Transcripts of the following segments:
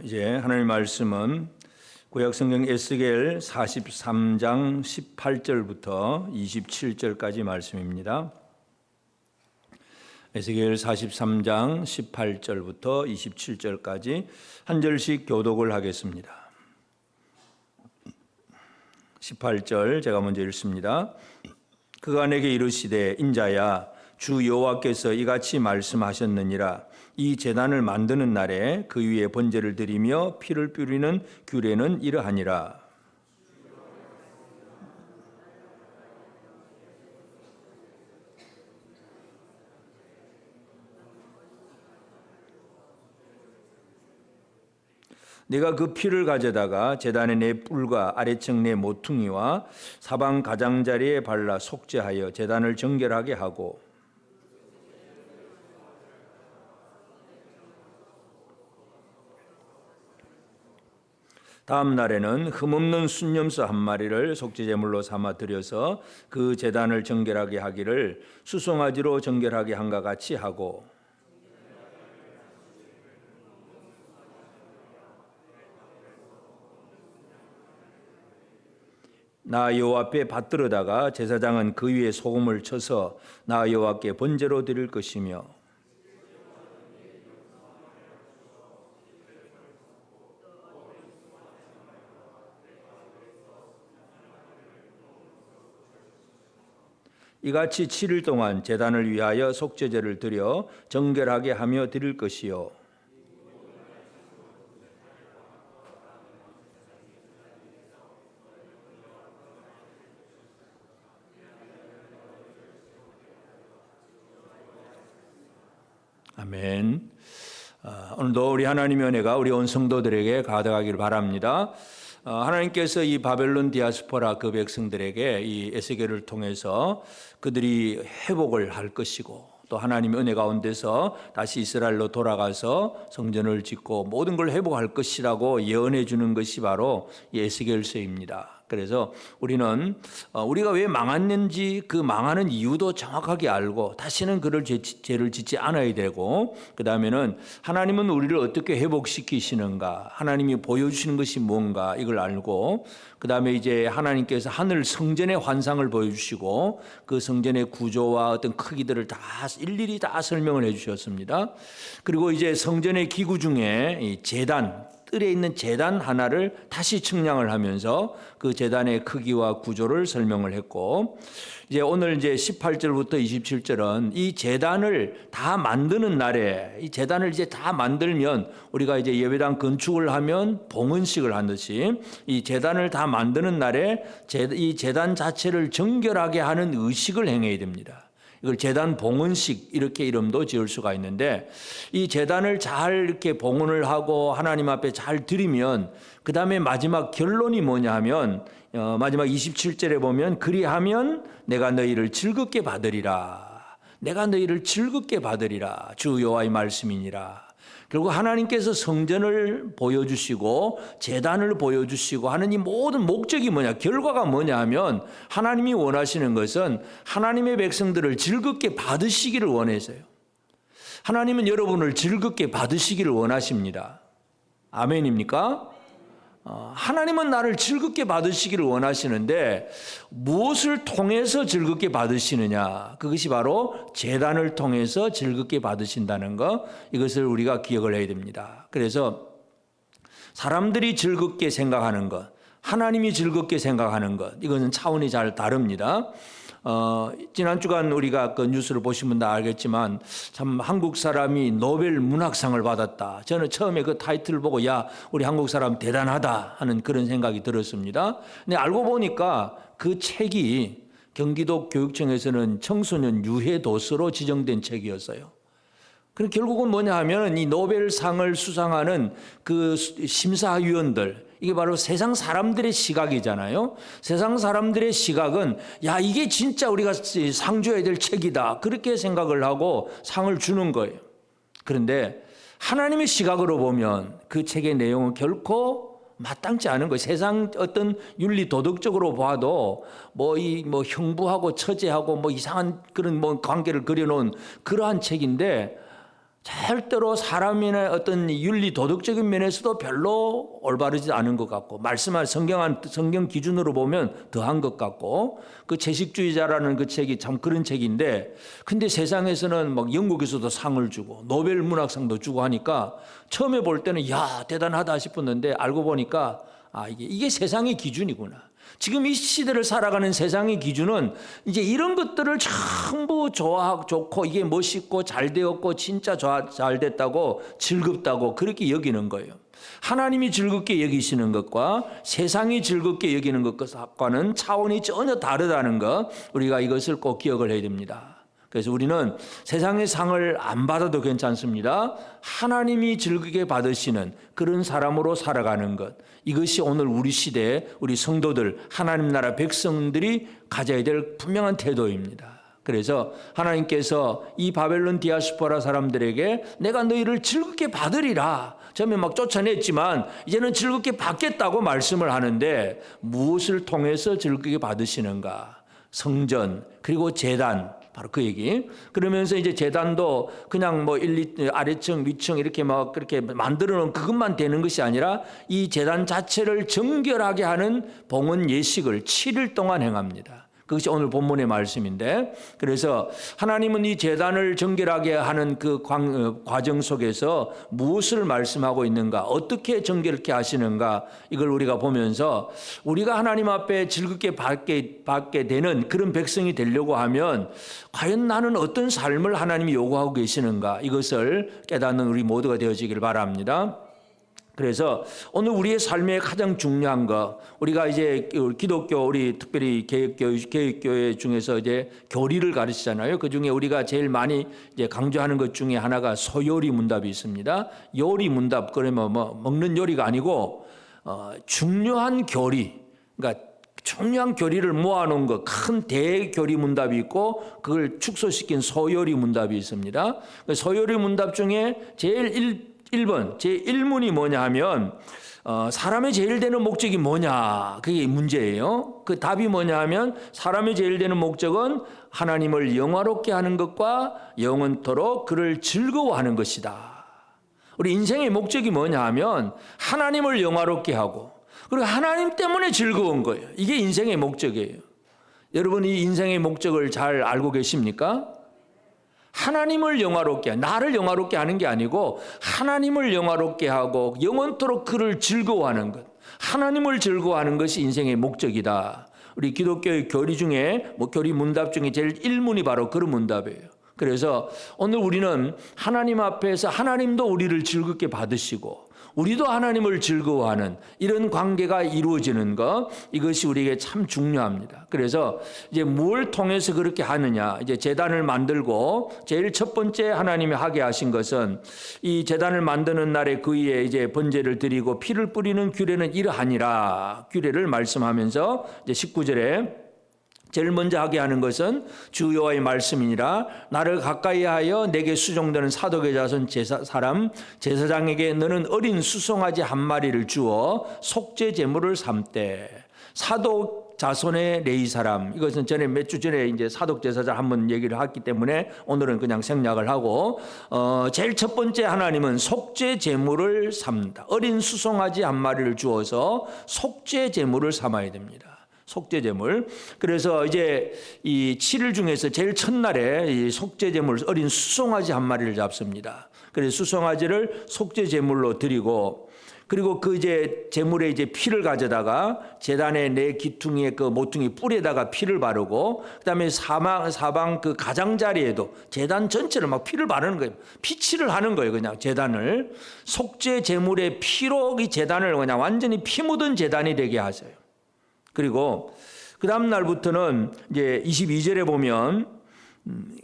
이제 하나님의 말씀은 구약성경 에스겔 43장 18절부터 27절까지 말씀입니다. 에스겔 43장 18절부터 27절까지 한 절씩 교독을 하겠습니다. 18절 제가 먼저 읽습니다. 그가 내게 이르시되 인자야 주 여호와께서 이같이 말씀하셨느니라. 이 제단을 만드는 날에 그 위에 번제를 드리며 피를 뿌리는 규례는 이러하니라. 네가 그 피를 가져다가 제단의 네 뿔과 아래층 네 모퉁이와 사방 가장자리에 발라 속죄하여 제단을 정결하게 하고 다음 날에는 흠없는 순염소 한 마리를 속죄제물로 삼아 드려서 그 제단을 정결하게 하기를 수송아지로 정결하게 한과 같이 하고 나 여호와 앞에 받들어다가 제사장은 그 위에 소금을 쳐서 나 여호와께 번제로 드릴 것이며 이같이 7일 동안 제단을 위하여 속죄제를 드려 정결하게 하며 드릴 것이요 아멘. 오늘도 우리 하나님의 은혜가 우리 온 성도들에게 가득하기를 바랍니다. 하나님께서 이 바벨론 디아스포라 그 백성들에게 이 에스겔을 통해서 그들이 회복을 할 것이고 또 하나님의 은혜 가운데서 다시 이스라엘로 돌아가서 성전을 짓고 모든 걸 회복할 것이라고 예언해 주는 것이 바로 이 에스겔서입니다. 그래서 우리는 우리가 왜 망했는지 그 망하는 이유도 정확하게 알고 다시는 그럴 죄를 짓지 않아야 되고 그 다음에는 하나님은 우리를 어떻게 회복시키시는가 하나님이 보여주시는 것이 뭔가 이걸 알고 그 다음에 이제 하나님께서 하늘 성전의 환상을 보여주시고 그 성전의 구조와 어떤 크기들을 다 일일이 다 설명을 해 주셨습니다. 그리고 이제 성전의 기구 중에 이 제단 뜰에 있는 제단 하나를 다시 측량을 하면서 그 제단의 크기와 구조를 설명을 했고 이제 오늘 이제 18절부터 27절은 이 제단을 다 만드는 날에 이 제단을 이제 다 만들면 우리가 이제 예배당 건축을 하면 봉헌식을 하듯이 이 제단을 다 만드는 날에 이 제단 자체를 정결하게 하는 의식을 행해야 됩니다. 이걸 제단 봉헌식 이렇게 이름도 지을 수가 있는데 이 제단을 잘 이렇게 봉헌을 하고 하나님 앞에 잘 드리면 그 다음에 마지막 결론이 뭐냐 하면 마지막 27절에 보면 그리하면 내가 너희를 즐겁게 받으리라. 내가 너희를 즐겁게 받으리라. 주 여호와의 말씀이니라. 결국 하나님께서 성전을 보여주시고 제단을 보여주시고 하는 이 모든 목적이 뭐냐 결과가 뭐냐 하면 하나님이 원하시는 것은 하나님의 백성들을 즐겁게 받으시기를 원해서요. 하나님은 여러분을 즐겁게 받으시기를 원하십니다. 아멘입니까? 하나님은 나를 즐겁게 받으시기를 원하시는데 무엇을 통해서 즐겁게 받으시느냐 그것이 바로 제단을 통해서 즐겁게 받으신다는 것 이것을 우리가 기억을 해야 됩니다. 그래서 사람들이 즐겁게 생각하는 것 하나님이 즐겁게 생각하는 것 이것은 차원이 잘 다릅니다. 지난 주간 우리가 그 뉴스를 보시면 다 알겠지만 참 한국 사람이 노벨 문학상을 받았다. 저는 처음에 그 타이틀을 보고 야 우리 한국 사람 대단하다 하는 그런 생각이 들었습니다. 근데 알고 보니까 그 책이 경기도 교육청에서는 청소년 유해 도서로 지정된 책이었어요. 그럼 결국은 뭐냐 하면 이 노벨상을 수상하는 그 심사위원들 이게 바로 세상 사람들의 시각이잖아요. 세상 사람들의 시각은 야 이게 진짜 우리가 상 줘야 될 책이다 그렇게 생각을 하고 상을 주는 거예요. 그런데 하나님의 시각으로 보면 그 책의 내용은 결코 마땅치 않은 거예요. 세상 어떤 윤리 도덕적으로 봐도 뭐 형부하고 처제하고 뭐 이상한 그런 뭐 관계를 그려놓은 그러한 책인데 절대로 사람이나 어떤 윤리 도덕적인 면에서도 별로 올바르지 않은 것 같고, 말씀한 성경 기준으로 보면 더한 것 같고, 그 채식주의자라는 그 책이 참 그런 책인데, 근데 세상에서는 막 영국에서도 상을 주고 노벨 문학상도 주고 하니까 처음에 볼 때는 야 대단하다 싶었는데, 알고 보니까 이게 세상의 기준이구나. 지금 이 시대를 살아가는 세상의 기준은 이제 이런 것들을 전부 좋고 이게 멋있고 잘 되었고 진짜 잘 됐다고 즐겁다고 그렇게 여기는 거예요. 하나님이 즐겁게 여기시는 것과 세상이 즐겁게 여기는 것과는 차원이 전혀 다르다는 것, 우리가 이것을 꼭 기억을 해야 됩니다. 그래서 우리는 세상의 상을 안 받아도 괜찮습니다. 하나님이 즐겁게 받으시는 그런 사람으로 살아가는 것, 이것이 오늘 우리 시대에 우리 성도들, 하나님 나라 백성들이 가져야 될 분명한 태도입니다. 그래서 하나님께서 이 바벨론 디아스포라 사람들에게 내가 너희를 즐겁게 받으리라, 처음에 막 쫓아냈지만 이제는 즐겁게 받겠다고 말씀을 하는데, 무엇을 통해서 즐겁게 받으시는가? 성전, 그리고 제단, 바로 그 얘기. 그러면서 이제 제단도 그냥 뭐 아래층, 위층 이렇게 막 그렇게 만들어 놓은 그것만 되는 것이 아니라 이 제단 자체를 정결하게 하는 봉헌 예식을 7일 동안 행합니다. 그것이 오늘 본문의 말씀인데, 그래서 하나님은 이 제단을 정결하게 하는 그 과정 속에서 무엇을 말씀하고 있는가, 어떻게 정결케 하시는가, 이걸 우리가 보면서 우리가 하나님 앞에 즐겁게 받게 되는 그런 백성이 되려고 하면 과연 나는 어떤 삶을 하나님이 요구하고 계시는가, 이것을 깨닫는 우리 모두가 되어지길 바랍니다. 그래서 오늘 우리의 삶에 가장 중요한 거, 우리가 이제 기독교, 우리 특별히 개혁교회 중에서 이제 교리를 가르치잖아요. 그 중에 우리가 제일 많이 이제 강조하는 것 중에 하나가 소요리 문답이 있습니다. 요리 문답, 그러면 뭐 먹는 요리가 아니고 중요한 교리, 그러니까 중요한 교리를 모아놓은 것, 큰 대교리 문답이 있고 그걸 축소시킨 소요리 문답이 있습니다. 소요리 문답 중에 제일 1번, 제1문이 뭐냐 하면 사람의 제일 되는 목적이 뭐냐, 그게 문제예요. 그 답이 뭐냐 하면 사람의 제일 되는 목적은 하나님을 영화롭게 하는 것과 영원토록 그를 즐거워하는 것이다. 우리 인생의 목적이 뭐냐 하면 하나님을 영화롭게 하고, 그리고 하나님 때문에 즐거운 거예요. 이게 인생의 목적이에요. 여러분, 이 인생의 목적을 잘 알고 계십니까? 하나님을 영화롭게, 나를 영화롭게 하는 게 아니고 하나님을 영화롭게 하고 영원토록 그를 즐거워하는 것, 하나님을 즐거워하는 것이 인생의 목적이다. 우리 기독교의 교리 중에 교리 문답 중에 제일 1문이 바로 그런 문답이에요. 그래서 오늘 우리는 하나님 앞에서 하나님도 우리를 즐겁게 받으시고 우리도 하나님을 즐거워하는 이런 관계가 이루어지는 것, 이것이 우리에게 참 중요합니다. 그래서 이제 뭘 통해서 그렇게 하느냐, 이제 제단을 만들고 제일 첫 번째 하나님이 하게 하신 것은 이 제단을 만드는 날에 그 위에 이제 번제를 드리고 피를 뿌리는 규례는 이러하니라, 규례를 말씀하면서 이제 19절에 제일 먼저 하게 하는 것은 주 여호와의 말씀이니라. 나를 가까이 하여 내게 수종되는 사독의 자손 사람 제사장에게 너는 어린 수송아지 한 마리를 주어 속죄 제물을 삼되. 사독 자손의 레위 사람, 이것은 전에 몇 주 전에 이제 사독 제사장 한번 얘기를 했기 때문에 오늘은 그냥 생략을 하고, 제일 첫 번째 하나님은 속죄 제물을 삼다. 어린 수송아지 한 마리를 주어서 속죄 제물을 삼아야 됩니다. 속죄제물. 그래서 이제 이 7일 중에서 제일 첫날에 이 속죄제물 어린 수송아지 한 마리를 잡습니다. 그래서 수송아지를 속죄제물로 드리고, 그리고 그 이제 제물에 이제 피를 가져다가 제단의 네 기퉁이에 그 모퉁이 뿔에다가 피를 바르고, 그다음에 사방 그 가장자리에도 제단 전체를 막 피를 바르는 거예요. 피칠을 하는 거예요. 그냥 제단을 속죄제물의 피로 이 제단을 그냥 완전히 피 묻은 제단이 되게 하세요. 그리고 그 다음 날부터는 이제 22절에 보면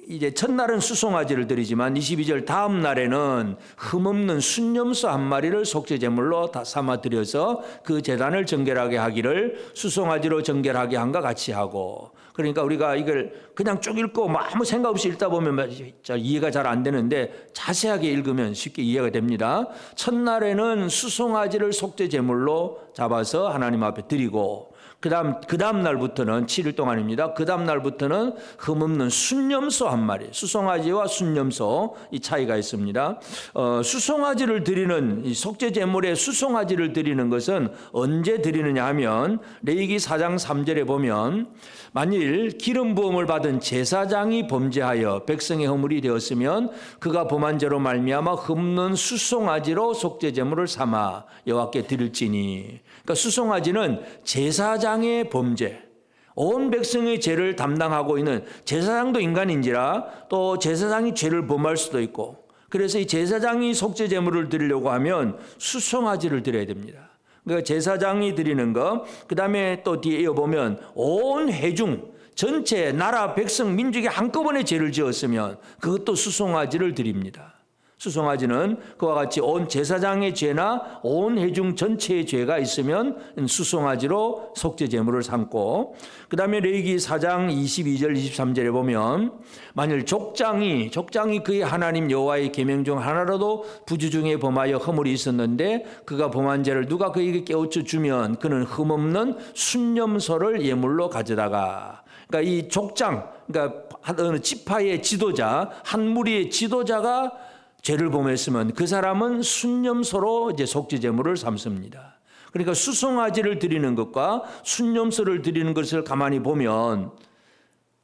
이제 첫날은 수송아지를 드리지만 22절 다음 날에는 흠없는 순염소 한 마리를 속죄제물로 다 삼아 드려서 그 제단을 정결하게 하기를 수송아지로 정결하게 한과 같이 하고. 그러니까 우리가 이걸 그냥 쭉 읽고 아무 생각 없이 읽다 보면 이해가 잘 안 되는데 자세하게 읽으면 쉽게 이해가 됩니다. 첫날에는 수송아지를 속죄제물로 잡아서 하나님 앞에 드리고, 그 다음 날부터는 7일 동안입니다. 그 다음 날부터는 흠없는 순염소 한 마리, 수송아지와 순염소 이 차이가 있습니다. 수송아지를 드리는 이 속죄 제물에 수송아지를 드리는 것은 언제 드리느냐 하면 레위기 4장 3절에 보면 만일 기름 부음을 받은 제사장이 범죄하여 백성의 허물이 되었으면 그가 범한 죄로 말미암아 흠없는 수송아지로 속죄 제물을 삼아 여호와께 드릴지니. 그러니까 수송아지는 제사장의 범죄, 온 백성의 죄를 담당하고 있는 제사장도 인간인지라 또 제사장이 죄를 범할 수도 있고, 그래서 이 제사장이 속죄 제물을 드리려고 하면 수송아지를 드려야 됩니다. 그러니까 제사장이 드리는 거, 그 다음에 또 뒤에 이어보면 온 회중 전체 나라 백성 민족이 한꺼번에 죄를 지었으면 그것도 수송아지를 드립니다. 수송아지는 그와 같이 온 제사장의 죄나 온 회중 전체의 죄가 있으면 수송아지로 속죄 제물을 삼고, 그 다음에 레위기 4장 22절 23절에 보면 만일 족장이 그의 하나님 여호와의 계명 중 하나라도 부주 중에 범하여 허물이 있었는데 그가 범한 죄를 누가 그에게 깨우쳐 주면 그는 흠없는 순염소를 예물로 가져다가. 그러니까 이 족장, 그러니까 어느 지파의 지도자, 한 무리의 지도자가 죄를 범했으면 그 사람은 순염소로 이제 속죄 제물을 삼습니다. 그러니까 수송아지를 드리는 것과 순염소를 드리는 것을 가만히 보면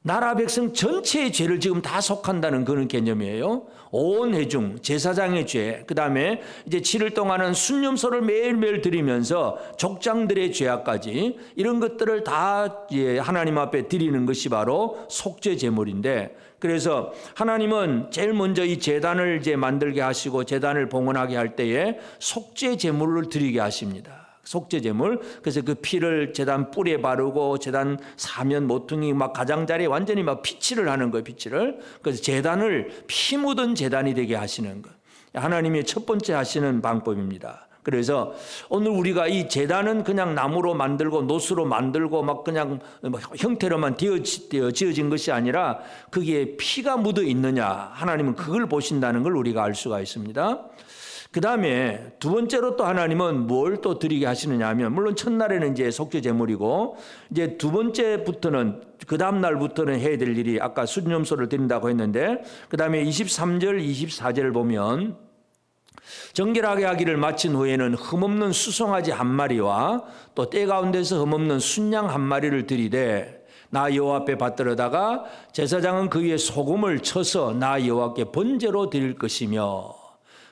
나라 백성 전체의 죄를 지금 다 속한다는 그런 개념이에요. 온 회중, 제사장의 죄, 그 다음에 이제 7일 동안은 순염소를 매일매일 드리면서 족장들의 죄악까지 이런 것들을 다 하나님 앞에 드리는 것이 바로 속죄 제물인데, 그래서 하나님은 제일 먼저 이 제단을 이제 만들게 하시고 제단을 봉헌하게 할 때에 속죄 제물을 드리게 하십니다. 속죄 제물. 그래서 그 피를 제단 뿔에 바르고 제단 사면 모퉁이 막 가장자리에 완전히 막 피칠을 하는 거예요. 피칠을. 그래서 제단을 피 묻은 제단이 되게 하시는 거. 하나님이 첫 번째 하시는 방법입니다. 그래서 오늘 우리가 이 제단은 그냥 나무로 만들고 노수로 만들고 막 그냥 형태로만 지어진 것이 아니라 거기에 피가 묻어 있느냐, 하나님은 그걸 보신다는 걸 우리가 알 수가 있습니다. 그 다음에 두 번째로 또 하나님은 뭘 또 드리게 하시느냐 하면, 물론 첫날에는 이제 속죄 제물이고 이제 두 번째부터는 그 다음 날부터는 해야 될 일이 아까 순염소를 드린다고 했는데, 그 다음에 23절 24절을 보면 정결하게 하기를 마친 후에는 흠없는 수송아지 한 마리와 또 때 가운데서 흠없는 순양 한 마리를 드리되 나 여호와 앞에 받들어다가 제사장은 그 위에 소금을 쳐서 나 여호와께 번제로 드릴 것이며.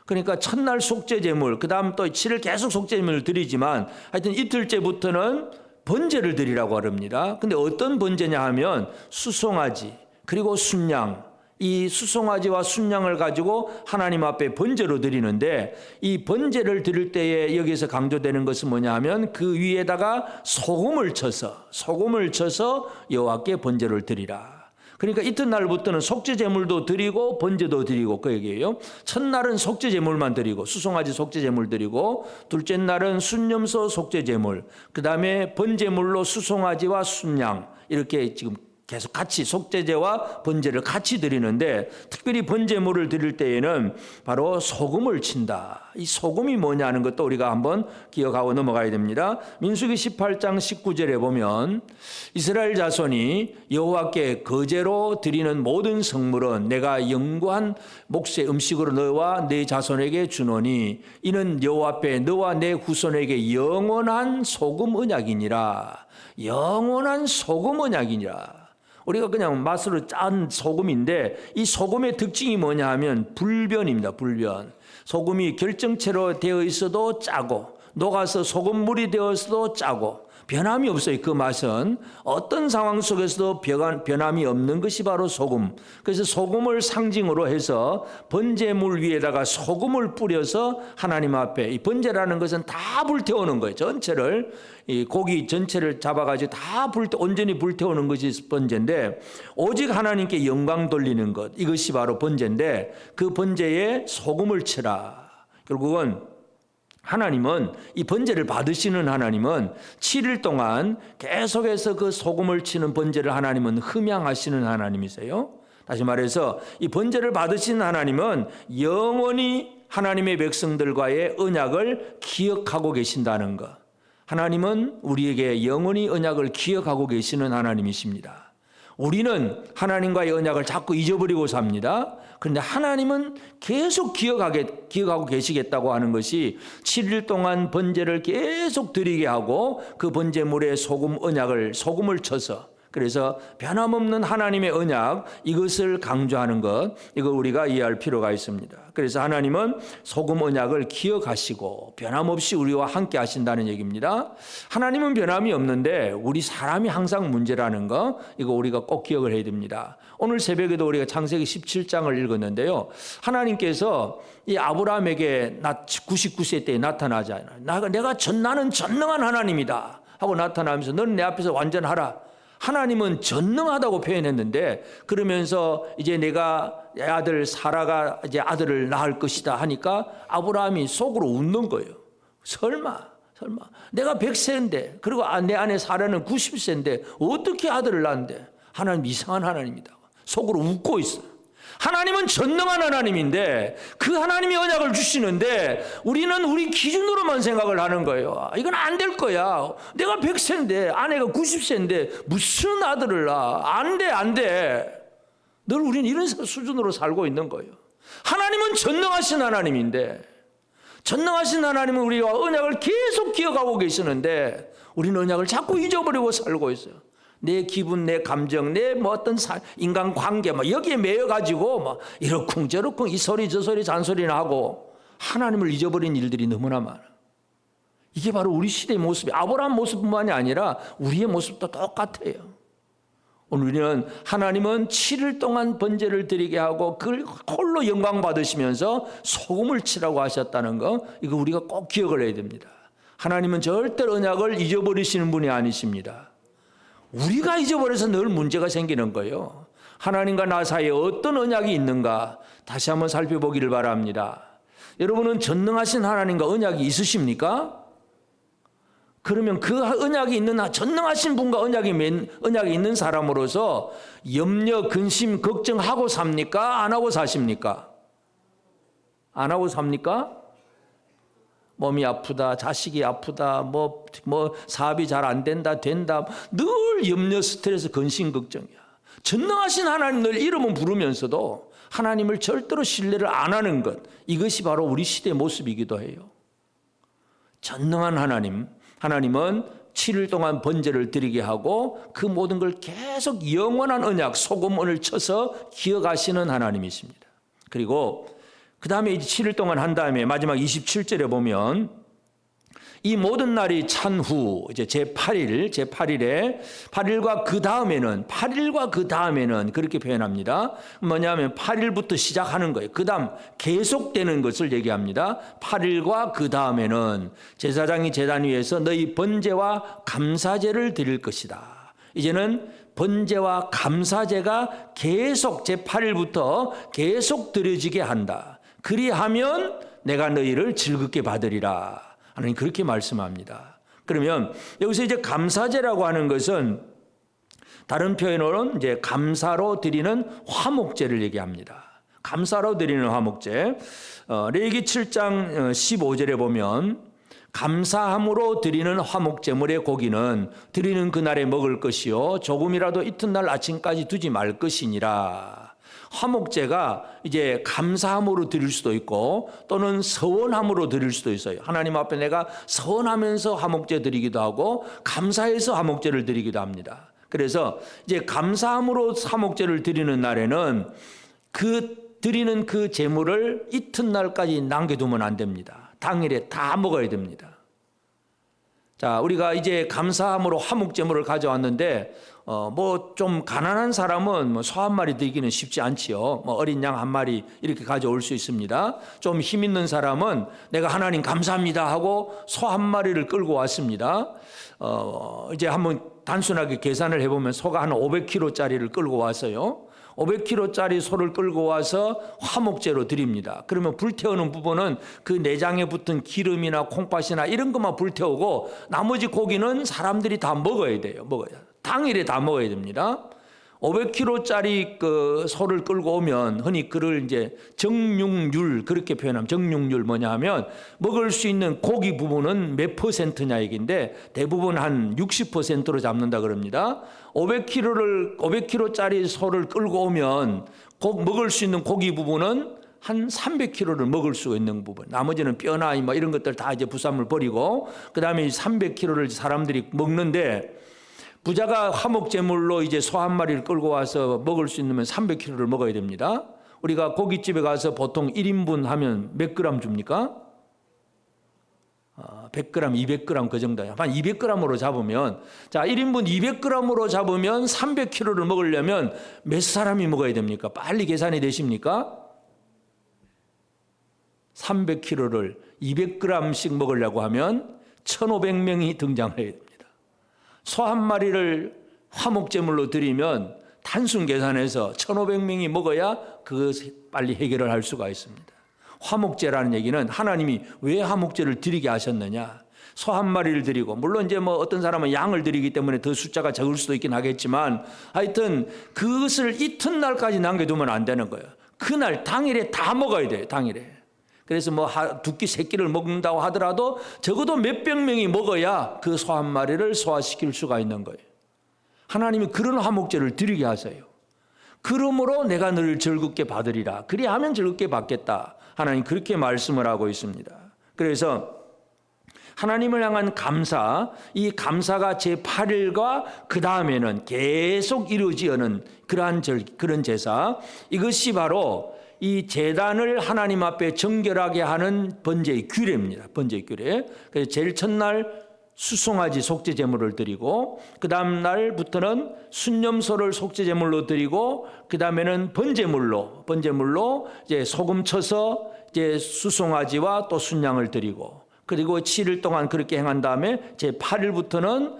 그러니까 첫날 속죄 제물, 그 다음 또 7일 계속 속죄 제물을 드리지만 하여튼 이틀째부터는 번제를 드리라고 합니다. 근데 어떤 번제냐 하면 수송아지 그리고 순양, 이 수송아지와 순양을 가지고 하나님 앞에 번제로 드리는데, 이 번제를 드릴 때에 여기서 강조되는 것은 뭐냐 하면 그 위에다가 소금을 쳐서 여호와께 번제를 드리라. 그러니까 이튿날부터는 속죄 제물도 드리고 번제도 드리고 그 얘기예요. 첫날은 속죄 제물만 드리고 수송아지 속죄 제물 드리고, 둘째 날은 순염소 속죄 제물, 그 다음에 번제물로 수송아지와 순양, 이렇게 지금 계속 같이 속죄제와 번제를 같이 드리는데, 특별히 번제물을 드릴 때에는 바로 소금을 친다. 이 소금이 뭐냐는 것도 우리가 한번 기억하고 넘어가야 됩니다. 민수기 18장 19절에 보면 이스라엘 자손이 여호와께 거제로 드리는 모든 성물은 내가 영구한 몫의 음식으로 너와 네 자손에게 주노니 이는 여호와 앞에 너와 내 후손에게 영원한 소금 언약이니라. 영원한 소금 언약이니라. 우리가 그냥 맛으로 짠 소금인데 이 소금의 특징이 뭐냐 하면 불변입니다. 불변. 소금이 결정체로 되어 있어도 짜고 녹아서 소금물이 되어서도 짜고 변함이 없어요. 그 맛은 어떤 상황 속에서도 변함이 없는 것이 바로 소금. 그래서 소금을 상징으로 해서 번제물 위에다가 소금을 뿌려서 하나님 앞에, 이 번제라는 것은 다 불태우는 거예요. 전체를, 이 고기 전체를 잡아가지고 다 온전히 불태우는 것이 번제인데, 오직 하나님께 영광 돌리는 것, 이것이 바로 번제인데 그 번제에 소금을 치라. 결국은 하나님은, 이 번제를 받으시는 하나님은 7일 동안 계속해서 그 소금을 치는 번제를 하나님은 흠양하시는 하나님이세요. 다시 말해서 이 번제를 받으시는 하나님은 영원히 하나님의 백성들과의 언약을 기억하고 계신다는 것. 하나님은 우리에게 영원히 언약을 기억하고 계시는 하나님이십니다. 우리는 하나님과의 언약을 자꾸 잊어버리고 삽니다. 그런데 하나님은 계속 기억하고 계시겠다고 하는 것이 7일 동안 번제를 계속 드리게 하고 그 번제물에 소금을 쳐서, 그래서 변함없는 하나님의 언약, 이것을 강조하는 것, 이거 우리가 이해할 필요가 있습니다. 그래서 하나님은 소금 언약을 기억하시고 변함없이 우리와 함께 하신다는 얘기입니다. 하나님은 변함이 없는데 우리 사람이 항상 문제라는 거, 이거 우리가 꼭 기억을 해야 됩니다. 오늘 새벽에도 우리가 창세기 17장을 읽었는데요, 하나님께서 이 아브라함에게 99세 때에 나타나잖아요. 나는 전능한 하나님이다 하고 나타나면서 너는 내 앞에서 완전하라. 하나님은 전능하다고 표현했는데, 그러면서 이제 내가 내 아들 사라가 이제 아들을 낳을 것이다 하니까 아브라함이 속으로 웃는 거예요. 설마 내가 100세인데, 그리고 내 아내 사라는 90세인데 어떻게 아들을 낳는데? 하나님 이상한 하나님이다. 속으로 웃고 있어요. 하나님은 전능한 하나님인데 그 하나님이 언약을 주시는데 우리는 우리 기준으로만 생각을 하는 거예요. 이건 안 될 거야. 내가 100세인데 아내가 90세인데 무슨 아들을 낳아. 안 돼. 늘 우리는 이런 수준으로 살고 있는 거예요. 하나님은 전능하신 하나님인데, 전능하신 하나님은 우리와 언약을 계속 기억하고 계시는데 우리는 언약을 자꾸 잊어버리고 살고 있어요. 내 기분, 내 감정, 내 어떤 인간관계 여기에 매여가지고 이러쿵저러쿵 이 소리 저 소리 잔소리나 하고 하나님을 잊어버린 일들이 너무나 많아. 이게 바로 우리 시대의 모습이에요. 아브라함 모습뿐만이 아니라 우리의 모습도 똑같아요. 오늘 우리는 하나님은 7일 동안 번제를 드리게 하고 그걸 홀로 영광 받으시면서 소금을 치라고 하셨다는 거, 이거 우리가 꼭 기억을 해야 됩니다. 하나님은 절대로 언약을 잊어버리시는 분이 아니십니다. 우리가 잊어버려서 늘 문제가 생기는 거예요. 하나님과 나 사이에 어떤 언약이 있는가 다시 한번 살펴보기를 바랍니다. 여러분은 전능하신 하나님과 언약이 있으십니까? 그러면 그 언약이 있는 전능하신 분과 언약이 있는 사람으로서 염려, 근심, 걱정하고 삽니까? 안 하고 사십니까? 안 하고 삽니까? 몸이 아프다, 자식이 아프다, 사업이 잘 안 된다, 늘 염려, 스트레스, 근심, 걱정이야. 전능하신 하나님 늘 이름은 부르면서도 하나님을 절대로 신뢰를 안 하는 것, 이것이 바로 우리 시대의 모습이기도 해요. 전능한 하나님은 7일 동안 번제를 드리게 하고 그 모든 걸 계속 영원한 언약, 소금을 쳐서 기억하시는 하나님이십니다. 그리고 그 다음에 이제 7일 동안 한 다음에 마지막 27절에 보면 이 모든 날이 찬 후 이제 제8일에 8일과 그 다음에는 그렇게 표현합니다. 뭐냐면 8일부터 시작하는 거예요. 그 다음 계속되는 것을 얘기합니다. 8일과 그 다음에는 제사장이 제단 위에서 너희 번제와 감사제를 드릴 것이다. 이제는 번제와 감사제가 계속 제8일부터 계속 드려지게 한다. 그리하면 내가 너희를 즐겁게 받으리라. 하나님 그렇게 말씀합니다. 그러면 여기서 이제 감사제라고 하는 것은 다른 표현으로는 이제 감사로 드리는 화목제를 얘기합니다. 감사로 드리는 화목제. 레위기 7장 15절에 보면 감사함으로 드리는 화목제물의 고기는 드리는 그날에 먹을 것이요 조금이라도 이튿날 아침까지 두지 말 것이니라. 화목제가 이제 감사함으로 드릴 수도 있고 또는 서원함으로 드릴 수도 있어요. 하나님 앞에 내가 서원하면서 화목제 드리기도 하고 감사해서 화목제를 드리기도 합니다. 그래서 이제 감사함으로 화목제를 드리는 날에는 드리는 그 제물을 이튿날까지 남겨두면 안 됩니다. 당일에 다 먹어야 됩니다. 자, 우리가 이제 감사함으로 화목제물을 가져왔는데 좀 가난한 사람은 소 한 마리 드리기는 쉽지 않지요. 어린 양 한 마리 이렇게 가져올 수 있습니다. 좀 힘 있는 사람은 내가 하나님 감사합니다 하고 소 한 마리를 끌고 왔습니다. 이제 한번 단순하게 계산을 해보면 소가 한 500kg짜리를 끌고 와서요. 500kg짜리 소를 끌고 와서 화목제로 드립니다. 그러면 불태우는 부분은 그 내장에 붙은 기름이나 콩팥이나 이런 것만 불태우고 나머지 고기는 사람들이 다 먹어야 돼요. 당일에 다 먹어야 됩니다. 500kg짜리 그 소를 끌고 오면 흔히 그를 이제 정육률 그렇게 표현하면 정육률 뭐냐 하면 먹을 수 있는 고기 부분은 몇 퍼센트냐 얘기인데 대부분 한 60%로 잡는다 그럽니다. 500kg짜리 소를 끌고 오면 먹을 수 있는 고기 부분은 한 300kg를 먹을 수 있는 부분, 나머지는 뼈나 뭐 이런 것들 다 이제 부산물 버리고 그 다음에 300kg를 사람들이 먹는데 부자가 화목제물로 이제 소 한 마리를 끌고 와서 먹을 수 있으면 300kg를 먹어야 됩니다. 우리가 고깃집에 가서 보통 1인분 하면 몇 그램 줍니까? 100g, 200g 그 정도야. 한 200g으로 잡으면, 자, 1인분 200g으로 잡으면 300kg를 먹으려면 몇 사람이 먹어야 됩니까? 빨리 계산이 되십니까? 300kg를 200g씩 먹으려고 하면 1,500명이 등장해야 됩니다. 소 한 마리를 화목제물로 드리면 단순 계산해서 1,500명이 먹어야 그것을 빨리 해결을 할 수가 있습니다. 화목제라는 얘기는 하나님이 왜 화목제를 드리게 하셨느냐? 소 한 마리를 드리고, 물론 이제 뭐 어떤 사람은 양을 드리기 때문에 더 숫자가 적을 수도 있긴 하겠지만 하여튼 그것을 이튿날까지 남겨두면 안 되는 거예요. 그날 당일에 다 먹어야 돼요. 당일에. 그래서 뭐 두 끼, 세 끼를 먹는다고 하더라도 적어도 몇백 명이 먹어야 그 소 한 마리를 소화시킬 수가 있는 거예요. 하나님이 그런 화목제를 드리게 하세요. 그러므로 내가 늘 즐겁게 받으리라. 그리하면 즐겁게 받겠다. 하나님 그렇게 말씀을 하고 있습니다. 그래서 하나님을 향한 감사, 이 감사가 제8일과 그 다음에는 계속 이루어지는 그런 제사, 이것이 바로 이 제단을 하나님 앞에 정결하게 하는 번제의 규례입니다. 번제의 규례. 그래서 제일 첫날 수송아지 속죄 제물을 드리고 그 다음 날부터는 순념소를 속죄 제물로 드리고 그 다음에는 번제물로 이제 소금 쳐서 이제 수송아지와 또 순양을 드리고 그리고 7일 동안 그렇게 행한 다음에 제 8일부터는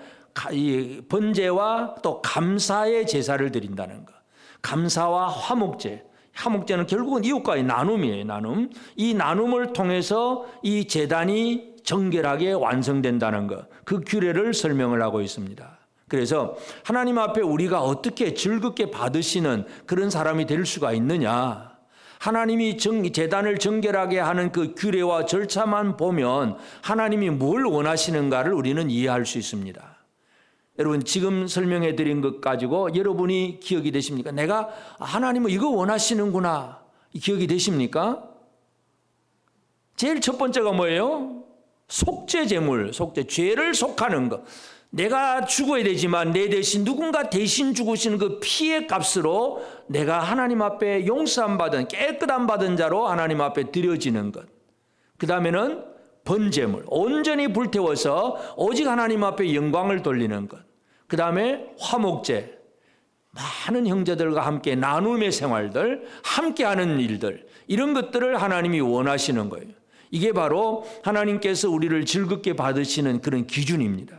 이 번제와 또 감사의 제사를 드린다는 것. 감사와 화목제. 화목제는 결국은 이웃과의 나눔이에요. 나눔. 이 나눔을 통해서 이 제단이 정결하게 완성된다는 것. 그 규례를 설명을 하고 있습니다. 그래서 하나님 앞에 우리가 어떻게 즐겁게 받으시는 그런 사람이 될 수가 있느냐. 하나님이 제단을 정결하게 하는 그 규례와 절차만 보면 하나님이 뭘 원하시는가를 우리는 이해할 수 있습니다. 여러분 지금 설명해 드린 것 가지고 여러분이 기억이 되십니까? 내가 하나님은 이거 원하시는구나. 기억이 되십니까? 제일 첫 번째가 뭐예요? 속죄 제물, 속죄, 죄를 속하는 것. 내가 죽어야 되지만 내 대신 누군가 대신 죽으시는 그 피의 값으로 내가 하나님 앞에 용서함 받은 깨끗함 받은 자로 하나님 앞에 드려지는 것. 그 다음에는 번제물, 온전히 불태워서 오직 하나님 앞에 영광을 돌리는 것. 그 다음에 화목제, 많은 형제들과 함께 나눔의 생활들, 함께하는 일들, 이런 것들을 하나님이 원하시는 거예요. 이게 바로 하나님께서 우리를 즐겁게 받으시는 그런 기준입니다.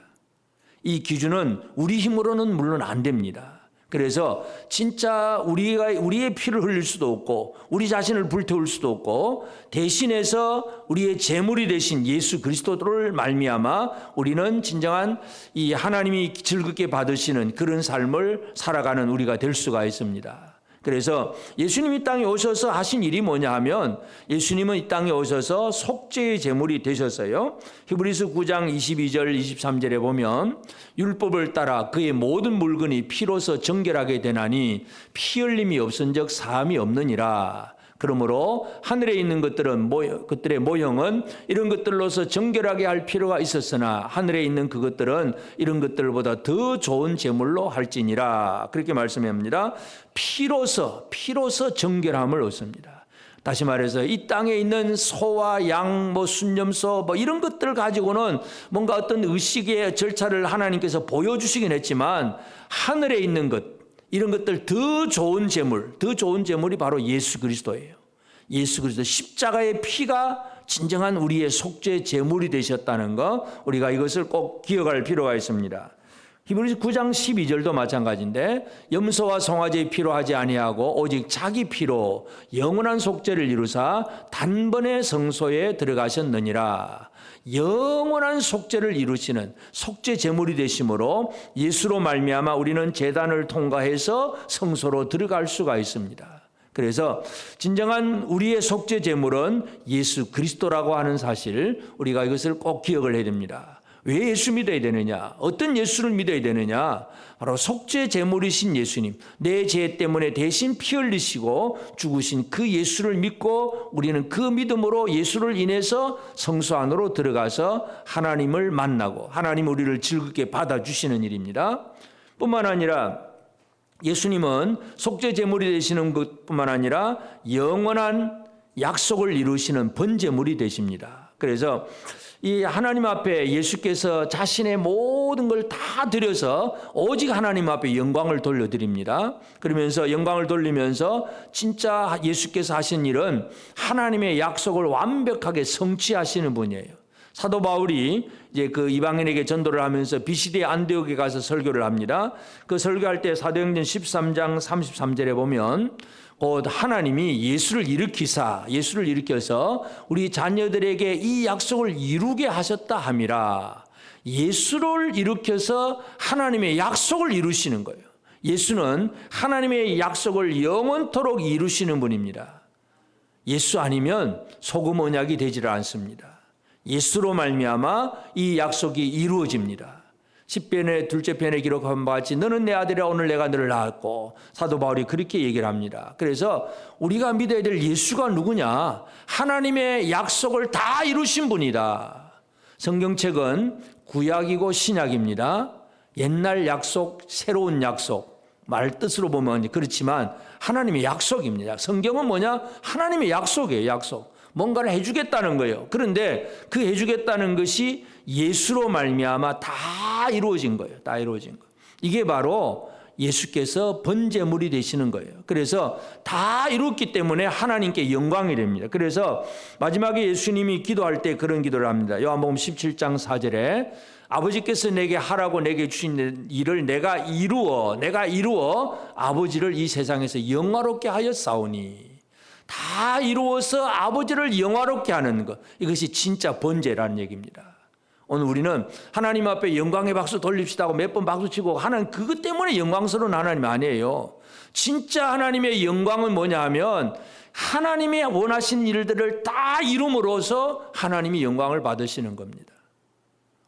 이 기준은 우리 힘으로는 물론 안 됩니다. 그래서 진짜 우리의 피를 흘릴 수도 없고 우리 자신을 불태울 수도 없고 대신해서 우리의 제물이 되신 예수 그리스도를 말미암아 우리는 진정한 이 하나님이 즐겁게 받으시는 그런 삶을 살아가는 우리가 될 수가 있습니다. 그래서 예수님이 이 땅에 오셔서 하신 일이 뭐냐 하면 예수님은 이 땅에 오셔서 속죄의 제물이 되셨어요. 히브리서 9장 22절 23절에 보면 율법을 따라 그의 모든 물건이 피로서 정결하게 되나니 피 흘림이 없은즉 사함이 없느니라. 그러므로 하늘에 있는 그들의 모형은 이런 것들로서 정결하게 할 필요가 있었으나 하늘에 있는 그것들은 이런 것들보다 더 좋은 제물로 할지니라. 그렇게 말씀합니다. 피로서 정결함을 얻습니다. 다시 말해서 이 땅에 있는 소와 양, 순념소 이런 것들 가지고는 뭔가 어떤 의식의 절차를 하나님께서 보여주시긴 했지만 하늘에 있는 것, 이런 것들 더 좋은 제물이 바로 예수 그리스도예요. 예수 그리스도 십자가의 피가 진정한 우리의 속죄 제물이 되셨다는 거, 우리가 이것을 꼭 기억할 필요가 있습니다. 히브리서 9장 12절도 마찬가지인데 염소와 송아지의 피로 하지 아니하고 오직 자기 피로 영원한 속죄를 이루사 단번에 성소에 들어가셨느니라. 영원한 속죄를 이루시는 속죄 제물이 되심으로 예수로 말미암아 우리는 제단을 통과해서 성소로 들어갈 수가 있습니다. 그래서 진정한 우리의 속죄 제물은 예수 그리스도라고 하는 사실, 우리가 이것을 꼭 기억을 해야 됩니다. 왜 예수 믿어야 되느냐? 어떤 예수를 믿어야 되느냐? 바로 속죄 제물이신 예수님, 내 죄 때문에 대신 피 흘리시고 죽으신 그 예수를 믿고 우리는 그 믿음으로 예수를 인해서 성소 안으로 들어가서 하나님을 만나고 하나님 우리를 즐겁게 받아주시는 일입니다. 뿐만 아니라 예수님은 속죄 제물이 되시는 것뿐만 아니라 영원한 약속을 이루시는 번제물이 되십니다. 그래서 이 하나님 앞에 예수께서 자신의 모든 걸 다 드려서 오직 하나님 앞에 영광을 돌려드립니다. 그러면서 영광을 돌리면서 진짜 예수께서 하신 일은 하나님의 약속을 완벽하게 성취하시는 분이에요. 사도 바울이 이제 그 이방인에게 전도를 하면서 비시디에 안디옥에 가서 설교를 합니다. 그 설교할 때 사도행전 13장 33절에 보면 곧 하나님이 예수를 일으켜서 우리 자녀들에게 이 약속을 이루게 하셨다 함이라. 예수를 일으켜서 하나님의 약속을 이루시는 거예요. 예수는 하나님의 약속을 영원토록 이루시는 분입니다. 예수 아니면 소금 언약이 되지를 않습니다. 예수로 말미암아 이 약속이 이루어집니다. 시편의 둘째 편에 기록한 바와 같이 너는 내 아들이라 오늘 내가 너를 낳았고, 사도 바울이 그렇게 얘기를 합니다. 그래서 우리가 믿어야 될 예수가 누구냐? 하나님의 약속을 다 이루신 분이다. 성경책은 구약이고 신약입니다. 옛날 약속, 새로운 약속, 말 뜻으로 보면 그렇지만 하나님의 약속입니다. 성경은 뭐냐? 하나님의 약속이에요. 약속. 뭔가를 해주겠다는 거예요. 그런데 그 해주겠다는 것이 예수로 말미암아 다 이루어진 거예요. 다 이루어진 거. 이게 바로 예수께서 번제물이 되시는 거예요. 그래서 다 이뤘기 때문에 하나님께 영광이 됩니다. 그래서 마지막에 예수님이 기도할 때 그런 기도를 합니다. 요한복음 17장 4절에 아버지께서 내게 하라고 내게 주신 일을 내가 이루어 아버지를 이 세상에서 영화롭게 하였사오니. 다 이루어서 아버지를 영화롭게 하는 것, 이것이 진짜 번제라는 얘기입니다. 오늘 우리는 하나님 앞에 영광의 박수 돌립시다 하고 몇 번 박수치고 하는 그것 때문에 영광스러운 하나님 아니에요. 진짜 하나님의 영광은 뭐냐 하면 하나님의 원하신 일들을 다 이룸으로써 하나님이 영광을 받으시는 겁니다.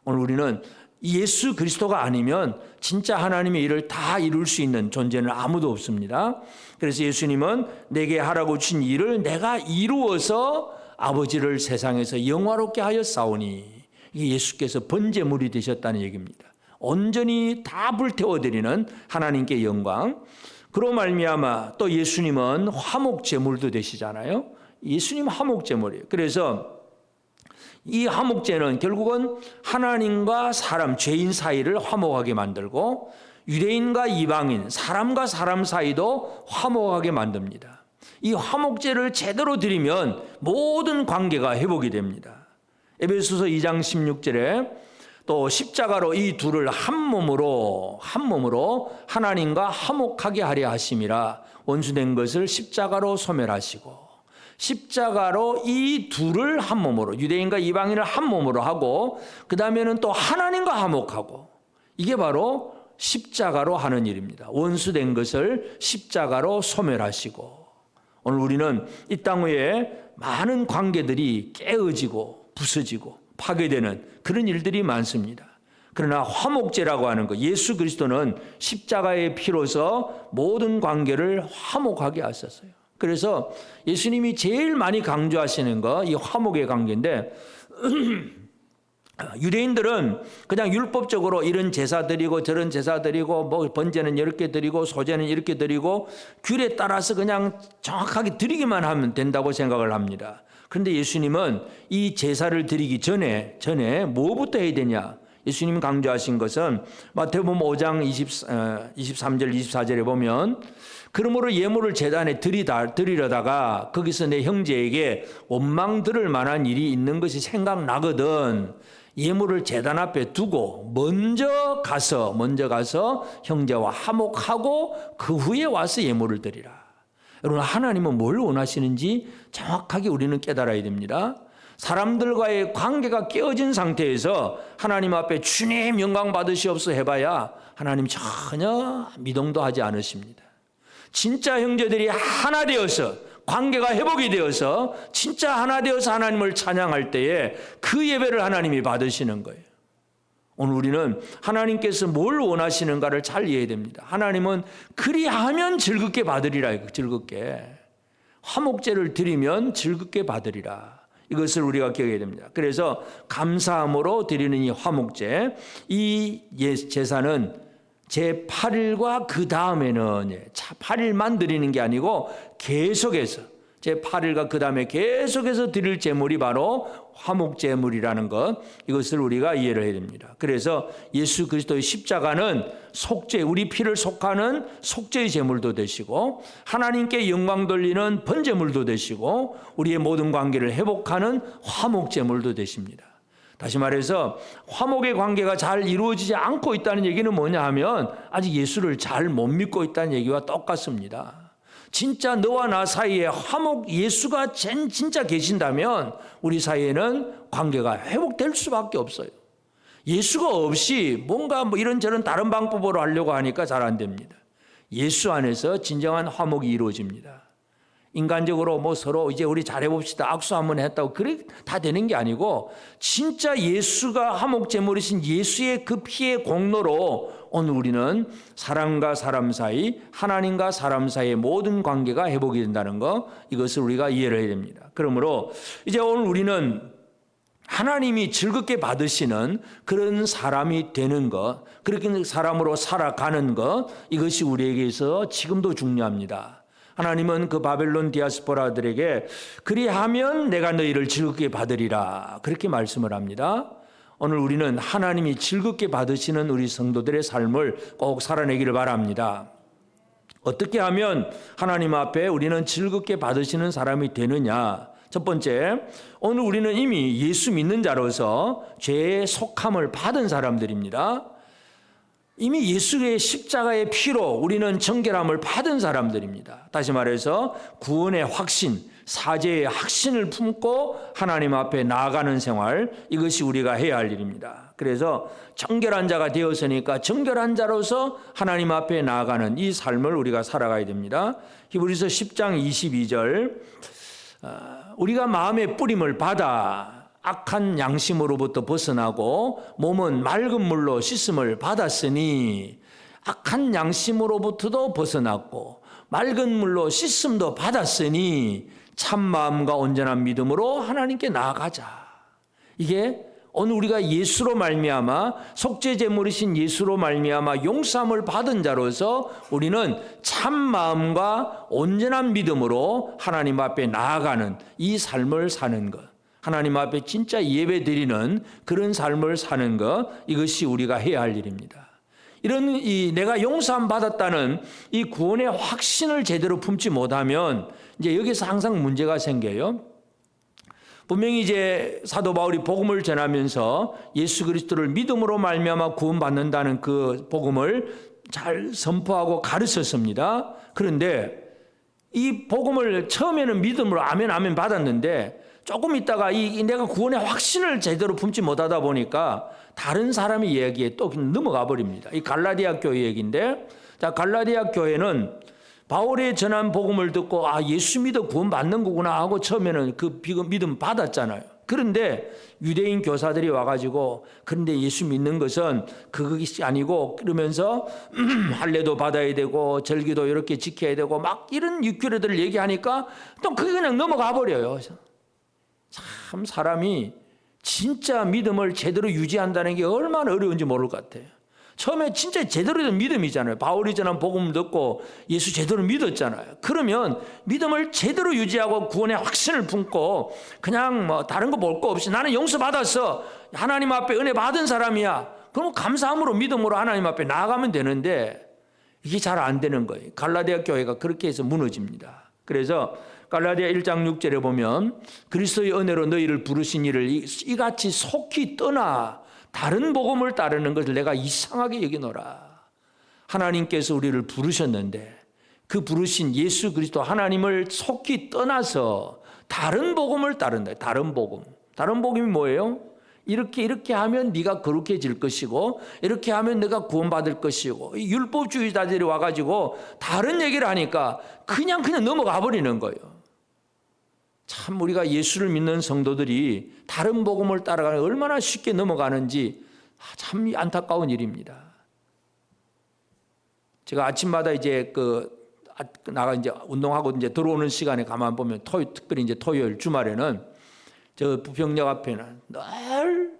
오늘 우리는 예수 그리스도가 아니면 진짜 하나님의 일을 다 이룰 수 있는 존재는 아무도 없습니다. 그래서 예수님은 내게 하라고 주신 일을 내가 이루어서 아버지를 세상에서 영화롭게 하였사오니, 이게 예수께서 번제물이 되셨다는 얘기입니다. 온전히 다 불태워드리는 하나님께 영광. 그로 말미암아 또 예수님은 화목제물도 되시잖아요. 예수님 화목제물이에요. 그래서 이 화목제는 결국은 하나님과 사람, 죄인 사이를 화목하게 만들고 유대인과 이방인, 사람과 사람 사이도 화목하게 만듭니다. 이 화목제를 제대로 드리면 모든 관계가 회복이 됩니다. 에베소서 2장 16절에 또 십자가로 이 둘을 한 몸으로 하나님과 화목하게 하려 하심이라. 원수된 것을 십자가로 소멸하시고, 십자가로 이 둘을 한 몸으로, 유대인과 이방인을 한 몸으로 하고 그 다음에는 또 하나님과 화목하고, 이게 바로 십자가로 하는 일입니다. 원수된 것을 십자가로 소멸하시고. 오늘 우리는 이 땅 위에 많은 관계들이 깨어지고 부서지고 파괴되는 그런 일들이 많습니다. 그러나 화목제라고 하는 것, 예수 그리스도는 십자가의 피로서 모든 관계를 화목하게 하셨어요. 그래서 예수님이 제일 많이 강조하시는 거, 이 화목의 관계인데 유대인들은 그냥 율법적으로 이런 제사 드리고 저런 제사 드리고 뭐 번제는 이렇게 드리고 소제는 이렇게 드리고 귤에 따라서 그냥 정확하게 드리기만 하면 된다고 생각을 합니다. 그런데 예수님은 이 제사를 드리기 전에 뭐부터 해야 되냐? 예수님이 강조하신 것은 마태복음 5장 23절 24절에 보면, 그러므로 예물을 제단에 드리려다가 거기서 내 형제에게 원망 들을 만한 일이 있는 것이 생각나거든 예물을 제단 앞에 두고 먼저 가서 형제와 화목하고 그 후에 와서 예물을 드리라. 여러분, 하나님은 뭘 원하시는지 정확하게 우리는 깨달아야 됩니다. 사람들과의 관계가 깨어진 상태에서 하나님 앞에 주님 영광 받으시옵소서 해봐야 하나님 전혀 미동도 하지 않으십니다. 진짜 형제들이 하나 되어서 관계가 회복이 되어서 진짜 하나 되어서 하나님을 찬양할 때에 그 예배를 하나님이 받으시는 거예요. 오늘 우리는 하나님께서 뭘 원하시는가를 잘 이해해야 됩니다. 하나님은 그리하면 즐겁게 받으리라. 즐겁게. 화목제를 드리면 즐겁게 받으리라. 이것을 우리가 기억해야 됩니다. 그래서 감사함으로 드리는 이 화목제, 이 제사는 제8일과 그 다음에는 8일만 드리는 게 아니고 계속해서 제8일과 그 다음에 계속해서 드릴 제물이 바로 화목제물이라는 것, 이것을 우리가 이해를 해야 됩니다. 그래서 예수 그리스도의 십자가는 속죄, 우리 피를 속하는 속죄의 제물도 되시고 하나님께 영광 돌리는 번제물도 되시고 우리의 모든 관계를 회복하는 화목제물도 되십니다. 다시 말해서 화목의 관계가 잘 이루어지지 않고 있다는 얘기는 뭐냐 하면 아직 예수를 잘 못 믿고 있다는 얘기와 똑같습니다. 진짜 너와 나 사이에 화목 예수가 진짜 계신다면 우리 사이에는 관계가 회복될 수밖에 없어요. 예수가 없이 뭔가 이런저런 다른 방법으로 하려고 하니까 잘 안 됩니다. 예수 안에서 진정한 화목이 이루어집니다. 인간적으로 서로 이제 우리 잘해봅시다 악수 한번 했다고 그래 다 되는 게 아니고 진짜 예수가 화목제물이신 예수의 그 피의 공로로 오늘 우리는 사람과 사람 사이, 하나님과 사람 사이의 모든 관계가 회복이 된다는 거, 이것을 우리가 이해를 해야 됩니다. 그러므로 이제 오늘 우리는 하나님이 즐겁게 받으시는 그런 사람이 되는 것, 그렇게 사람으로 살아가는 것, 이것이 우리에게서 지금도 중요합니다. 하나님은 그 바벨론 디아스포라들에게 그리하면 내가 너희를 즐겁게 받으리라 그렇게 말씀을 합니다. 오늘 우리는 하나님이 즐겁게 받으시는 우리 성도들의 삶을 꼭 살아내기를 바랍니다. 어떻게 하면 하나님 앞에 우리는 즐겁게 받으시는 사람이 되느냐? 첫 번째, 오늘 우리는 이미 예수 믿는 자로서 죄의 속함을 받은 사람들입니다. 이미 예수의 십자가의 피로 우리는 정결함을 받은 사람들입니다. 다시 말해서 구원의 확신, 사죄의 확신을 품고 하나님 앞에 나아가는 생활, 이것이 우리가 해야 할 일입니다. 그래서 정결한 자가 되었으니까 정결한 자로서 하나님 앞에 나아가는 이 삶을 우리가 살아가야 됩니다. 히브리서 10장 22절, 우리가 마음의 뿌림을 받아 악한 양심으로부터 벗어나고 몸은 맑은 물로 씻음을 받았으니, 악한 양심으로부터도 벗어났고 맑은 물로 씻음도 받았으니 참 마음과 온전한 믿음으로 하나님께 나아가자. 이게 오늘 우리가 예수로 말미암아 속죄 제물이신 예수로 말미암아 용서함을 받은 자로서 우리는 참 마음과 온전한 믿음으로 하나님 앞에 나아가는 이 삶을 사는 것, 하나님 앞에 진짜 예배 드리는 그런 삶을 사는 것, 이것이 우리가 해야 할 일입니다. 이런 내가 용서함 받았다는 이 구원의 확신을 제대로 품지 못하면 이제 여기서 항상 문제가 생겨요. 분명히 이제 사도 바울이 복음을 전하면서 예수 그리스도를 믿음으로 말미암아 구원받는다는 그 복음을 잘 선포하고 가르쳤습니다. 그런데 이 복음을 처음에는 믿음으로 아멘 아멘 받았는데 조금 있다가 내가 구원의 확신을 제대로 품지 못하다 보니까 다른 사람의 이야기에 또 넘어가 버립니다. 이 갈라디아 교회 얘기인데, 자, 갈라디아 교회는 바울의 전한 복음을 듣고 예수 믿어 구원 받는 거구나 하고 처음에는 그 믿음 받았잖아요. 그런데 유대인 교사들이 와가지고 그런데 예수 믿는 것은 그것이 아니고 그러면서 할례도 받아야 되고 절기도 이렇게 지켜야 되고 막 이런 육교례들을 얘기하니까 또 그게 그냥 넘어가 버려요. 참 사람이 진짜 믿음을 제대로 유지한다는 게 얼마나 어려운지 모를 것 같아요. 처음에 진짜 제대로 된 믿음이잖아요. 바울이 전한 복음을 듣고 예수 제대로 믿었잖아요. 그러면 믿음을 제대로 유지하고 구원의 확신을 품고 그냥 다른 거 볼 거 없이 나는 용서받았어, 하나님 앞에 은혜 받은 사람이야, 그럼 감사함으로 믿음으로 하나님 앞에 나아가면 되는데 이게 잘 안 되는 거예요. 갈라디아 교회가 그렇게 해서 무너집니다. 그래서 갈라디아 1장 6절에 보면 그리스도의 은혜로 너희를 부르신 이를 이같이 속히 떠나 다른 복음을 따르는 것을 내가 이상하게 여기노라. 하나님께서 우리를 부르셨는데 그 부르신 예수 그리스도 하나님을 속히 떠나서 다른 복음을 따른다. 다른 복음. 다른 복음이 뭐예요? 이렇게 하면 네가 거룩해질 것이고 이렇게 하면 네가 구원받을 것이고, 이 율법주의자들이 와가지고 다른 얘기를 하니까 그냥 넘어가 버리는 거예요. 참 우리가 예수를 믿는 성도들이 다른 복음을 따라가는 얼마나 쉽게 넘어가는지 참 안타까운 일입니다. 제가 아침마다 이제 나가 이제 운동하고 이제 들어오는 시간에 가만 보면 특별히 이제 토요일 주말에는 저 부평역 앞에는 늘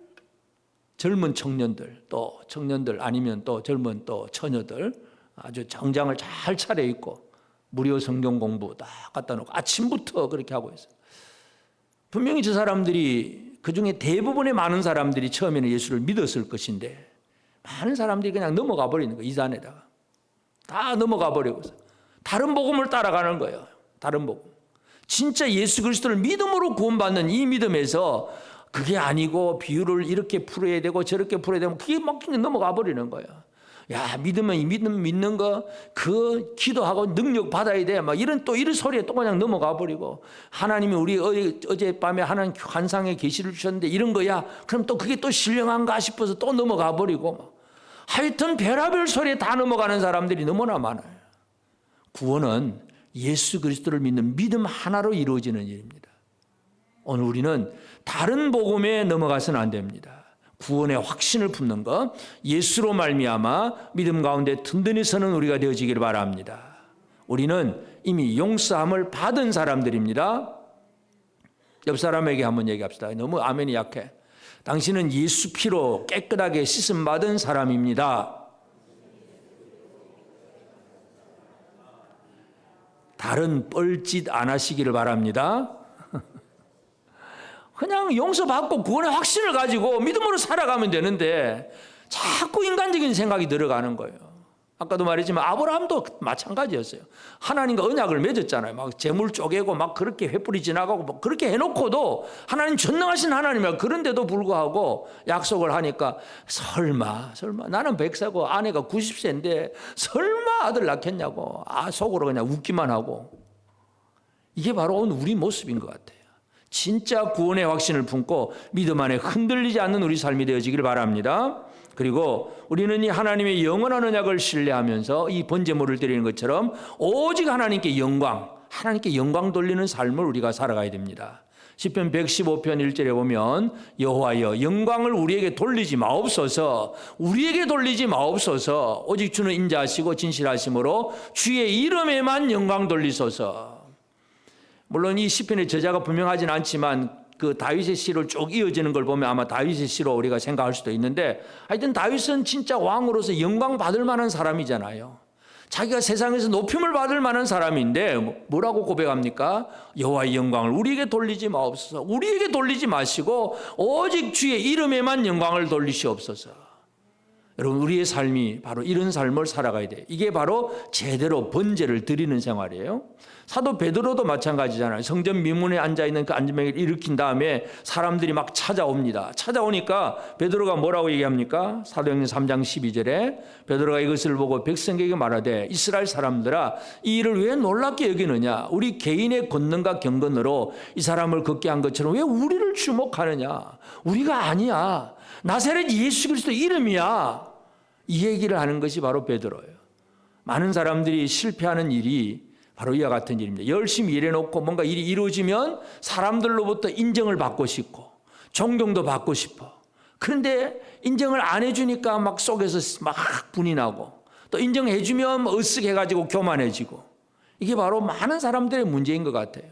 젊은 청년들, 또 청년들 아니면 또 젊은 또 처녀들 아주 정장을 잘 차려입고 무료 성경 공부 딱 갖다 놓고 아침부터 그렇게 하고 있어요. 분명히 저 사람들이, 그중에 대부분의 많은 사람들이 처음에는 예수를 믿었을 것인데 많은 사람들이 그냥 넘어가 버리는 거예요. 이 산에다가 다 넘어가 버리고 다른 복음을 따라가는 거예요. 다른 복음. 진짜 예수 그리스도를 믿음으로 구원받는 이 믿음에서 그게 아니고 비유를 이렇게 풀어야 되고 저렇게 풀어야 되면 그게 막 넘어가 버리는 거예요. 야, 믿으면 믿는 거, 그 기도하고 능력 받아야 돼. 막 이런 소리에 또 그냥 넘어가 버리고, 하나님이 우리 어젯밤에 하나님 환상의 계시를 주셨는데 이런 거야. 그럼 또 그게 또 신령한가 싶어서 또 넘어가 버리고, 하여튼 별의별 소리에 다 넘어가는 사람들이 너무나 많아요. 구원은 예수 그리스도를 믿는 믿음 하나로 이루어지는 일입니다. 오늘 우리는 다른 복음에 넘어가서는 안 됩니다. 구원의 확신을 품는 것, 예수로 말미암아 믿음 가운데 든든히 서는 우리가 되어지기를 바랍니다. 우리는 이미 용서함을 받은 사람들입니다. 옆 사람에게 한번 얘기합시다. 너무 아멘이 약해. 당신은 예수 피로 깨끗하게 씻음 받은 사람입니다. 다른 뻘짓 안 하시기를 바랍니다. 그냥 용서받고 구원의 확신을 가지고 믿음으로 살아가면 되는데 자꾸 인간적인 생각이 들어가는 거예요. 아까도 말했지만 아브라함도 마찬가지였어요. 하나님과 언약을 맺었잖아요. 막 재물 쪼개고 막 그렇게 횃불이 지나가고 막 그렇게 해놓고도 하나님 전능하신 하나님이야. 그런데도 불구하고 약속을 하니까 설마 나는 100세고 아내가 90세인데 설마 아들 낳겠냐고 속으로 그냥 웃기만 하고, 이게 바로 오늘 우리 모습인 것 같아요. 진짜 구원의 확신을 품고 믿음 안에 흔들리지 않는 우리 삶이 되어지기를 바랍니다. 그리고 우리는 이 하나님의 영원한 언약을 신뢰하면서 이 번제물을 드리는 것처럼 오직 하나님께 영광 돌리는 삶을 우리가 살아가야 됩니다. 시편 115편 1절에 보면 여호와여 영광을 우리에게 돌리지 마옵소서, 오직 주는 인자하시고 진실하심으로 주의 이름에만 영광 돌리소서. 물론 이 시편의 저자가 분명하진 않지만 그 다윗의 시를 쭉 이어지는 걸 보면 아마 다윗의 시로 우리가 생각할 수도 있는데, 하여튼 다윗은 진짜 왕으로서 영광 받을 만한 사람이잖아요. 자기가 세상에서 높임을 받을 만한 사람인데 뭐라고 고백합니까? 여호와의 영광을 우리에게 돌리지 마옵소서. 우리에게 돌리지 마시고 오직 주의 이름에만 영광을 돌리시옵소서. 여러분, 우리의 삶이 바로 이런 삶을 살아가야 돼요. 이게 바로 제대로 번제를 드리는 생활이에요. 사도 베드로도 마찬가지잖아요. 성전 미문에 앉아있는 그 안전병을 일으킨 다음에 사람들이 막 찾아옵니다. 찾아오니까 베드로가 뭐라고 얘기합니까? 사도행전 3장 12절에 베드로가 이것을 보고 백성에게 말하되 이스라엘 사람들아, 이 일을 왜 놀랍게 여기느냐? 우리 개인의 권능과 경건으로 이 사람을 걷게 한 것처럼 왜 우리를 주목하느냐? 우리가 아니야. 나사렛 예수 그리스도 이름이야. 이 얘기를 하는 것이 바로 베드로예요. 많은 사람들이 실패하는 일이 바로 이와 같은 일입니다. 열심히 일해놓고 뭔가 일이 이루어지면 사람들로부터 인정을 받고 싶고 존경도 받고 싶어. 그런데 인정을 안 해주니까 막 속에서 막 분이 나고, 또 인정해주면 으쓱해가지고 교만해지고, 이게 바로 많은 사람들의 문제인 것 같아요.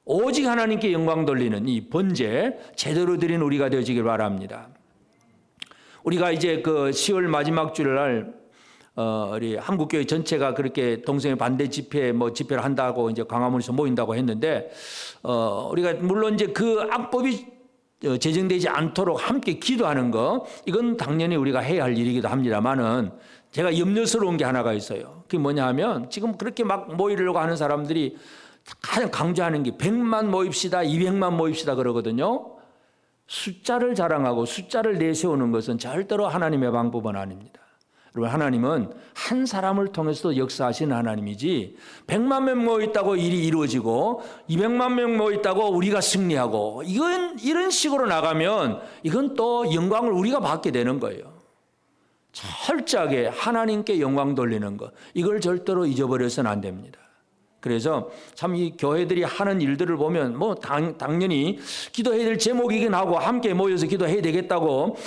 오직 하나님께 영광 돌리는 이 번제 제대로 드린 우리가 되어지길 바랍니다. 우리가 이제 그 10월 마지막 주일날 우리 한국교회 전체가 그렇게 동성애 반대 집회를 한다고 이제 광화문에서 모인다고 했는데, 우리가 물론 이제 그 악법이 제정되지 않도록 함께 기도하는 거, 이건 당연히 우리가 해야 할 일이기도 합니다만은 제가 염려스러운 게 하나가 있어요. 그게 뭐냐 하면 지금 그렇게 막 모이려고 하는 사람들이 가장 강조하는 게 100만 모입시다, 200만 모입시다 그러거든요. 숫자를 자랑하고 숫자를 내세우는 것은 절대로 하나님의 방법은 아닙니다. 여러분, 하나님은 한 사람을 통해서도 역사하시는 하나님이지 100만 명 모여있다고 일이 이루어지고 200만 명 모여있다고 우리가 승리하고 이런 식으로 나가면 이건 또 영광을 우리가 받게 되는 거예요. 철저하게 하나님께 영광 돌리는 것, 이걸 절대로 잊어버려서는 안 됩니다. 그래서 참 이 교회들이 하는 일들을 보면 뭐 당연히 기도해야 될 제목이긴 하고 함께 모여서 기도해야 되겠다고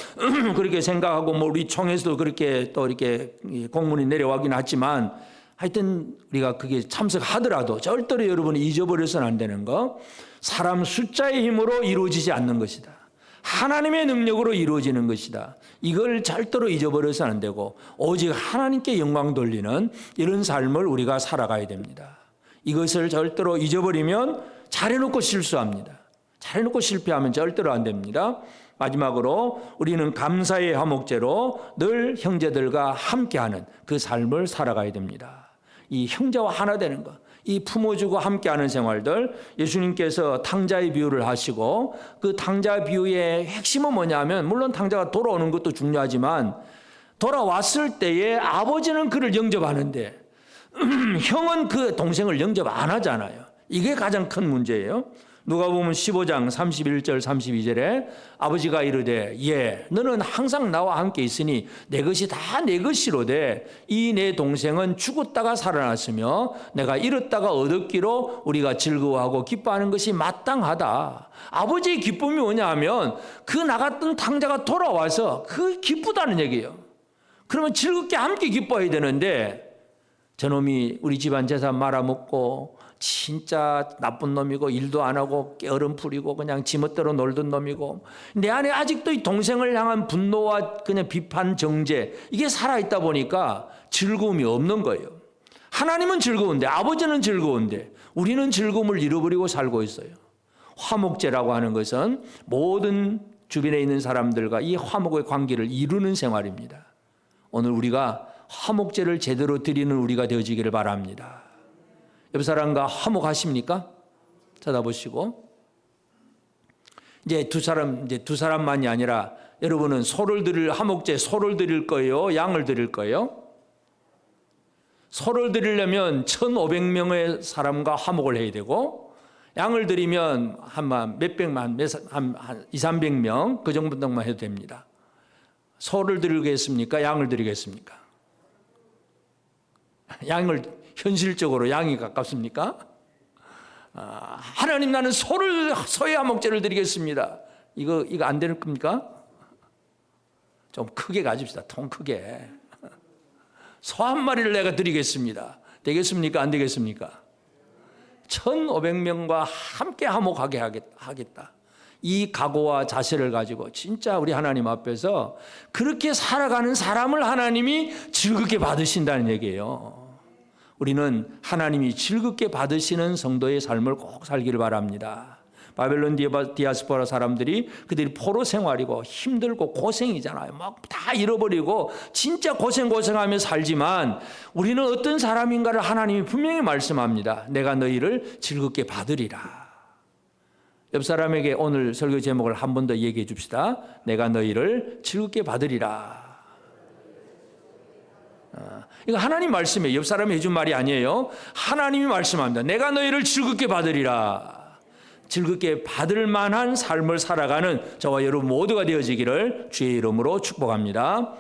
그렇게 생각하고 뭐 우리 총회에서도 그렇게 또 이렇게 공문이 내려가긴 하지만 하여튼 우리가 그게 참석하더라도 절대로 여러분이 잊어버려서는 안 되는 거, 사람 숫자의 힘으로 이루어지지 않는 것이다. 하나님의 능력으로 이루어지는 것이다. 이걸 절대로 잊어버려서는 안 되고 오직 하나님께 영광 돌리는 이런 삶을 우리가 살아가야 됩니다. 이것을 절대로 잊어버리면 잘해놓고 실수합니다. 잘해놓고 실패하면 절대로 안 됩니다. 마지막으로 우리는 감사의 화목제로 늘 형제들과 함께하는 그 삶을 살아가야 됩니다. 이 형제와 하나 되는 것, 이 품어주고 함께하는 생활들, 예수님께서 탕자의 비유를 하시고 그 탕자 비유의 핵심은 뭐냐면 물론 탕자가 돌아오는 것도 중요하지만 돌아왔을 때에 아버지는 그를 영접하는데 형은 그 동생을 영접 안 하잖아요. 이게 가장 큰 문제예요. 누가복음 15장 31절 32절에 아버지가 이르되 예 너는 항상 나와 함께 있으니 내 것이 다 내 것이로되 이 내 동생은 죽었다가 살아났으며 내가 잃었다가 얻었기로 우리가 즐거워하고 기뻐하는 것이 마땅하다. 아버지의 기쁨이 뭐냐 하면 그 나갔던 탕자가 돌아와서 그 기쁘다는 얘기예요. 그러면 즐겁게 함께 기뻐해야 되는데 저놈이 우리 집안 재산 말아먹고 진짜 나쁜 놈이고 일도 안 하고 게으름 부리고 그냥 지멋대로 놀던 놈이고 내 안에 아직도 이 동생을 향한 분노와 그냥 비판 정죄 이게 살아있다 보니까 즐거움이 없는 거예요. 하나님은 즐거운데 아버지는 즐거운데 우리는 즐거움을 잃어버리고 살고 있어요. 화목제라고 하는 것은 모든 주변에 있는 사람들과 이 화목의 관계를 이루는 생활입니다. 오늘 우리가 화목제를 제대로 드리는 우리가 되어지기를 바랍니다. 옆 사람과 화목하십니까? 쳐다보시고 이제 두 사람만이 아니라 여러분은 소를 드릴 화목제 소를 드릴 거예요? 양을 드릴 거예요? 소를 드리려면 1,500명의 사람과 화목을 해야 되고 양을 드리면 한 몇백만, 한 200~300명 그 정도만 해도 됩니다. 소를 드리겠습니까? 양을 드리겠습니까? 양을 현실적으로 양이 가깝습니까? 하나님 나는 소의 화목제를 드리겠습니다. 이거 안 되는 겁니까? 좀 크게 가집시다. 통 크게. 소 한 마리를 내가 드리겠습니다. 되겠습니까? 안 되겠습니까? 1,500명과 함께 화목하게 하겠다. 이 각오와 자세를 가지고 진짜 우리 하나님 앞에서 그렇게 살아가는 사람을 하나님이 즐겁게 받으신다는 얘기예요. 우리는 하나님이 즐겁게 받으시는 성도의 삶을 꼭 살기를 바랍니다. 바벨론 디아스포라 사람들이 그들이 포로 생활이고 힘들고 고생이잖아요. 막 다 잃어버리고 진짜 고생하며 살지만 우리는 어떤 사람인가를 하나님이 분명히 말씀합니다. 내가 너희를 즐겁게 받으리라. 옆 사람에게 오늘 설교 제목을 한 번 더 얘기해 줍시다. 내가 너희를 즐겁게 받으리라. 이거 하나님 말씀이에요. 옆 사람이 해준 말이 아니에요. 하나님이 말씀합니다. 내가 너희를 즐겁게 받으리라. 즐겁게 받을 만한 삶을 살아가는 저와 여러분 모두가 되어지기를 주의 이름으로 축복합니다.